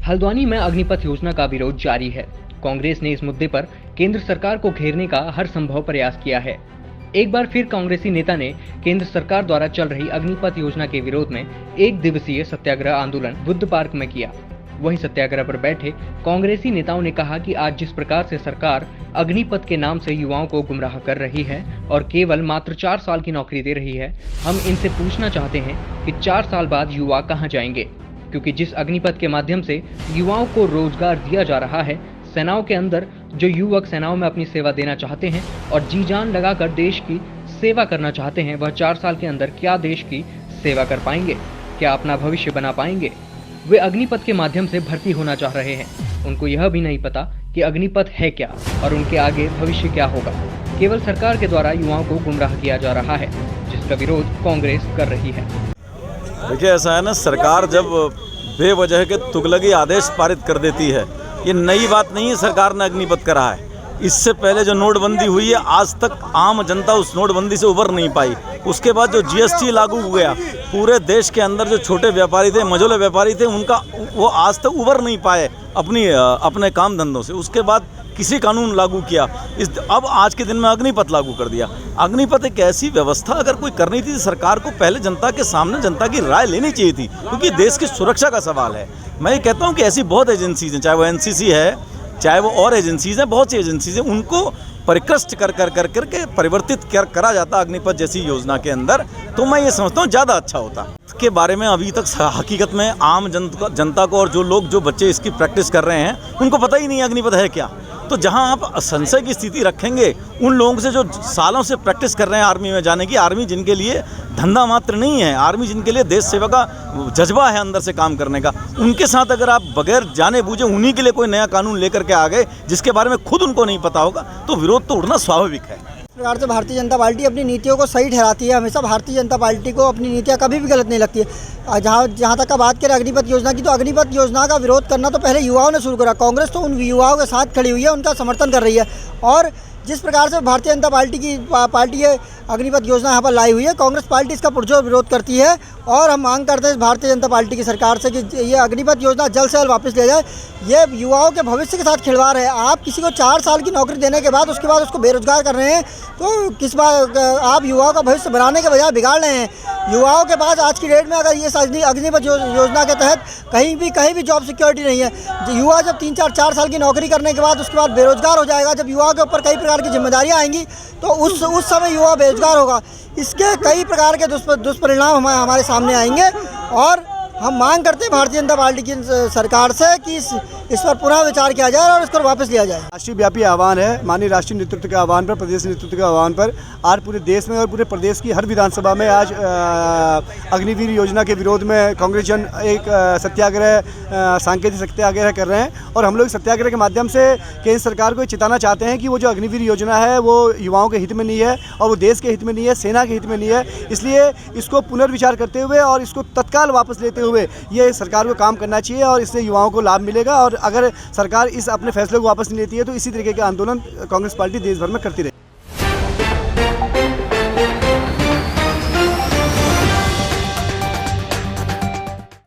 हल्द्वानी में अग्निपथ योजना का विरोध जारी है। कांग्रेस ने इस मुद्दे पर केंद्र सरकार को घेरने का हर संभव प्रयास किया है। एक बार फिर कांग्रेसी नेता ने केंद्र सरकार द्वारा चल रही अग्निपथ योजना के विरोध में 1 दिवसीय सत्याग्रह आंदोलन बुद्ध पार्क में किया। वहीं सत्याग्रह पर बैठे कांग्रेसी नेताओं ने कहा कि आज जिस प्रकार से सरकार अग्निपथ के नाम से युवाओं को गुमराह कर रही है और केवल मात्र 4 साल की नौकरी दे रही है, हम इनसे पूछना चाहते हैं कि 4 साल बाद युवा कहां जाएंगे, क्योंकि जिस अग्निपथ के माध्यम से युवाओं को रोजगार दिया जा रहा है, सेनाओं के अंदर जो युवक सेनाओं में अपनी सेवा देना चाहते हैं और जी जान लगाकर देश की सेवा करना चाहते हैं, वह 4 साल के अंदर क्या देश की सेवा कर पाएंगे, क्या अपना भविष्य बना पाएंगे। वे अग्निपथ के माध्यम से भर्ती होना चाह रहे हैं। उनको यह भी नहीं पता कि अग्निपथ है क्या और उनके आगे भविष्य क्या होगा। केवल सरकार के द्वारा युवाओं को गुमराह किया जा रहा है, जिसका विरोध कांग्रेस कर रही है। देखिए, ऐसा है ना, सरकार जब बेवजह के तुगलकी आदेश पारित कर देती है, ये नई बात नहीं है। सरकार ने अग्निपथ करा है। इससे पहले जो नोटबंदी हुई है, आज तक आम जनता उस नोटबंदी से उबर नहीं पाई। उसके बाद जो जीएसटी लागू हो गया, पूरे देश के अंदर जो छोटे व्यापारी थे, मझोले व्यापारी थे, उनका वो आज तक उबर नहीं पाए अपने काम धंधों से। उसके बाद किसी कानून लागू किया, अब आज के दिन में अग्निपथ लागू कर दिया। अग्निपथ एक ऐसी व्यवस्था अगर कोई करनी थी, सरकार को पहले जनता के सामने जनता की राय लेनी चाहिए थी, क्योंकि देश की सुरक्षा का सवाल है। मैं ये कहता हूँ कि ऐसी बहुत एजेंसीज हैं, चाहे वो एनसीसी है, चाहे वो और एजेंसीज हैं, बहुत सी एजेंसीज हैं, उनको परिष्कृत कर परिवर्तित करा जाता अग्निपथ जैसी योजना के अंदर, तो मैं ये समझता हूँ ज़्यादा अच्छा होता। इसके बारे में अभी तक हकीकत में आम जनता को और जो बच्चे इसकी प्रैक्टिस कर रहे हैं, उनको पता ही नहीं अग्निपथ है क्या। तो जहां आप संशय की स्थिति रखेंगे उन लोगों से जो सालों से प्रैक्टिस कर रहे हैं आर्मी में जाने की, आर्मी जिनके लिए धंधा मात्र नहीं है, आर्मी जिनके लिए देश सेवा का जज्बा है अंदर से काम करने का, उनके साथ अगर आप बगैर जाने बूझे उन्हीं के लिए कोई नया कानून लेकर के आ गए जिसके बारे में खुद उनको नहीं पता होगा, तो विरोध तो उठना स्वाभाविक है। इस प्रकार से भारतीय जनता पार्टी अपनी नीतियों को सही ठहराती है। हमेशा भारतीय जनता पार्टी को अपनी नीतियाँ कभी भी गलत नहीं लगती है। जहाँ तक का बात करें अग्निपथ योजना की, तो अग्निपथ योजना का विरोध करना तो पहले युवाओं ने शुरू करा। कांग्रेस तो उन युवाओं के साथ खड़ी हुई है, उनका समर्थन कर रही है। और जिस प्रकार से भारतीय जनता पार्टी ये अग्निपथ योजना यहाँ पर लाई हुई है, कांग्रेस पार्टी इसका पुरजोर विरोध करती है। और हम मांग करते हैं भारतीय जनता पार्टी की सरकार से कि ये अग्निपथ योजना जल्द से जल्द वापस ले जाए। ये युवाओं के भविष्य के साथ खिलवाड़ है। आप किसी को 4 साल की नौकरी देने के बाद उसके बाद उसको बेरोजगार कर रहे हैं, तो किस बात आप युवाओं का भविष्य बनाने के बजाय बिगाड़ रहे हैं। युवाओं के पास आज की डेट में अगर ये अग्निपथ योजना के तहत कहीं भी जॉब सिक्योरिटी नहीं है। युवा जब 3-4 साल की नौकरी करने के बाद उसके बाद बेरोजगार हो जाएगा, जब युवा के ऊपर कई प्रकार की जिम्मेदारियां आएंगी, तो उस समय युवा बेरोजगार होगा। इसके कई प्रकार के दुष्परिणाम हमारे सामने आएंगे। और हम मांग करते हैं भारतीय जनता पार्टी की सरकार से कि इस पर पुनः विचार किया जाए और इसको वापस लिया जाए। राष्ट्रीय व्यापी आह्वान है, माननीय राष्ट्रीय नेतृत्व के आह्वान पर, प्रदेश नेतृत्व के आह्वान पर आज पूरे देश में और पूरे प्रदेश की हर विधानसभा में आज अग्निवीर योजना के विरोध में कांग्रेस जन एक सत्याग्रह, सांकेतिक सत्याग्रह कर रहे हैं। और हम लोग सत्याग्रह के माध्यम से केंद्र सरकार को चेताना चाहते हैं कि वो जो अग्निवीर योजना है वो युवाओं के हित में नहीं है और वो देश के हित में नहीं है, सेना के हित में नहीं है। इसलिए इसको पुनर्विचार करते हुए और इसको तत्काल वापस लेते हुए ये सरकार को काम करना चाहिए और इससे युवाओं को लाभ मिलेगा। और अगर सरकार इस अपने फैसले को वापस नहीं लेती है तो इसी तरीके के आंदोलन कांग्रेस पार्टी देश भर में करती रहेगी।